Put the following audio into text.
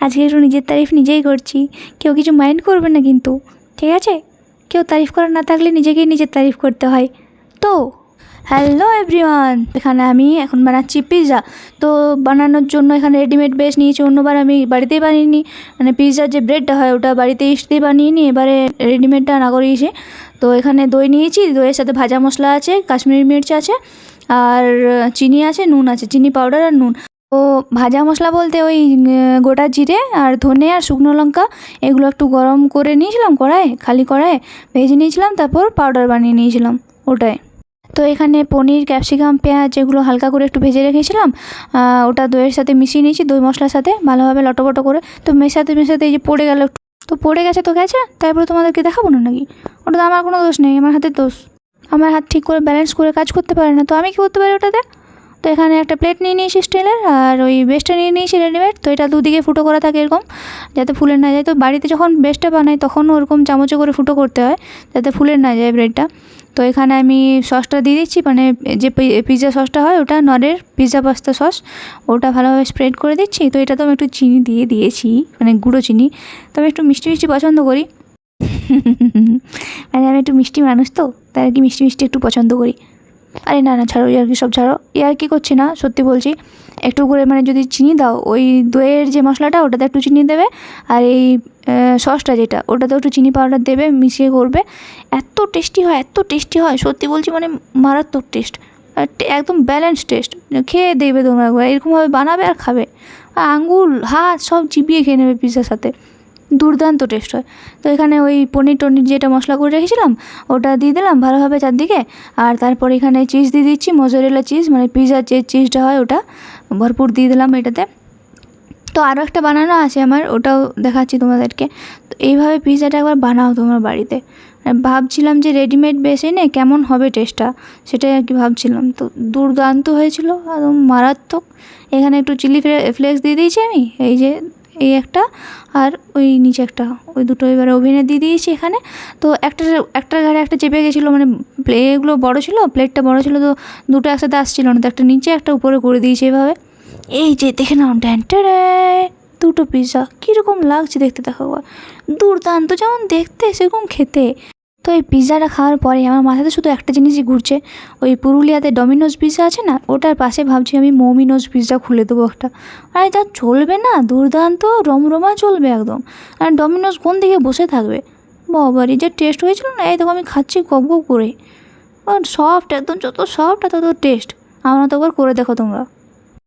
আজকে একটু নিজের তারিফ নিজেই করছি, কেউ কিছু মাইন্ড করবে না কিন্তু, ঠিক আছে? কেউ তারিফ করার না থাকলে নিজেকেই নিজের তারিফ করতে হয়। তো হ্যালো এভরিওয়ান, এখানে আমি এখন বানাচ্ছি পিৎজা। তো বানানোর জন্য এখানে রেডিমেড বেস নিয়েছি, অন্যবার আমি বাড়িতেই বানিয়ে মানে পিৎজার যে ব্রেডটা হয় ওটা বাড়িতে ইস্ট দিয়ে বানিয়ে নিই, এবারে রেডিমেডটা না করিয়েছি। তো এখানে দই নিয়েছি, দইয়ের সাথে ভাজা মশলা আছে, কাশ্মীরি মির্চ আছে, আর চিনি আছে, নুন আছে, চিনি পাউডার আর নুন। তো ভাজা মশলা বলতে ওই গোটা জিরে আর ধনে আর শুকনো লঙ্কা এগুলো একটু গরম করে নিয়েছিলাম খালি কড়াইয়ে ভেজে নিয়েছিলাম, তারপর পাউডার বানিয়ে নিয়েছিলাম ওটাই। তো এখানে পনির, ক্যাপসিকাম, পেঁয়াজ এগুলো হালকা করে একটু ভেজে রেখেছিলাম, ওটা দইয়ের সাথে মিশিয়ে নিয়েছি, দই মশলার সাথে ভালোভাবে লটোপটো করে। তো মেশাতে এই যে পড়ে গেল, তো পড়ে গেছে তো গেছে, তারপরে তোমাদেরকে দেখাবো না নাকি? ওটা তো আমার কোনো দোষ নেই, আমার হাতের দোষ। আমার হাত ঠিক করে ব্যালেন্স করে কাজ করতে পারে না, তো আমি কী করতে পারি ওটাতে? তো এখানে একটা প্লেট নিয়ে নিয়েছি স্টিলের, আর ওই বেসটা নিয়ে নিয়েছি রেডিমেড। তো এটা দুদিকে ফুটো করা থাকে এরকম, যাতে ফুলে না যায়। তো বাড়িতে যখন বেসটা বানাই তখন ওরকম চামচে করে ফুটো করতে হয় যাতে ফুলে না যায় ব্রেডটা। তো এখানে আমি সসটা দিয়ে দিচ্ছি, মানে যে পিৎজা সসটা হয় ওটা, নরের পিৎজা পাস্তা সস, ওটা ভালোভাবে স্প্রেড করে দিচ্ছি। তো এটা তো আমি একটু চিনি দিয়ে দিয়েছি, মানে গুঁড়ো চিনি। তো আমি একটু মিষ্টি মিষ্টি পছন্দ করি, মানে আমি একটু মিষ্টি মানুষ, তো তাই আর কি মিষ্টি মিষ্টি একটু পছন্দ করি। আরে না না ছাড়ো, ইয়ার্কি সব ছাড়ো, ইয়ার্কি করছি না, সত্যি বলছি। একটু করে মানে যদি চিনি দাও, ওই দইয়ের যে মশলাটা ওটাতে একটু চিনি দেবে, আর এই সসটা যেটা ওটাতে একটু চিনি পাউডার দেবে, মিশিয়ে করবে। এত টেস্টি হয়, এত টেস্টি হয়, সত্যি বলছি, মানে মারাত্মক টেস্ট, একদম ব্যালেন্স টেস্ট। খেয়ে দেখবে তোমরা একবার, এরকমভাবে বানাবে আর খাবে, আঙুল হাত সব চিবিয়ে খেয়ে নেবে পিৎজার সাথে, দুর্দান্ত টেস্ট হয়। তো এখানে ওই পনির টনির যেটা মশলা করে রেখেছিলাম ওটা দিয়ে দিলাম ভালোভাবে চারদিকে, আর তারপর এখানে চিজ দিয়ে দিচ্ছি, মোজারেলা চিজ, মানে পিৎজার যে চিজটা হয় ওটা ভরপুর দিয়ে দিলাম এটাতে। তো আরও একটা বানানো আছে আমার, ওটাও দেখাচ্ছি তোমাদেরকে। তো এইভাবে পিৎজাটা একবার বানাও তোমার বাড়িতে। ভাবছিলাম যে রেডিমেড বেস এনে কেমন হবে টেস্টটা, সেটাই আর কি ভাবছিলাম। তো দুর্দান্ত হয়েছিল, একদম মারাত্মক। এখানে একটু চিলি ফ্লেক্স দিয়ে দিয়েছি আমি, এই যে এই একটা, আর ওই নিচে একটা, ওই দুটো এবারে ওভেনে দিয়ে দিয়েছি এখানে। তো একটার ঘাড়ে একটা চেপে গেছিলো, মানে প্লেটগুলো বড়ো ছিল, প্লেটটা বড়ো ছিল, তো দুটো একসাথে আসছিলো না, তো একটা নিচে একটা উপরে করে দিয়েছি এভাবে। এই যে দেখে নাও, ড্যান্টারে দুটো পিৎজা কীরকম লাগছে দেখতে, দেখো দুর্দান্ত, যেমন দেখতে সেরকম খেতে। তো এই পিৎজাটা খাওয়ার পরে আমার মাথাতে শুধু একটা জিনিসই ঘুরছে, ওই পুরুলিয়াতে ডমিনোজ পিৎজা আছে না, ওটার পাশে ভাবছি আমি মোমিনোজ পিৎজা খুলে দেবো একটা। আর যা চলবে না, দুর্দান্ত রমরমা চলবে একদম। আর ডমিনোজ কোন দিকে বসে থাকবে, বাবারই যে টেস্ট হয়েছিল না, এই দেখো আমি খাচ্ছি গপ গপ করে, আর সফট একদম, যত সফট তত টেস্ট। আমার তো একবার করে দেখো তোমরা।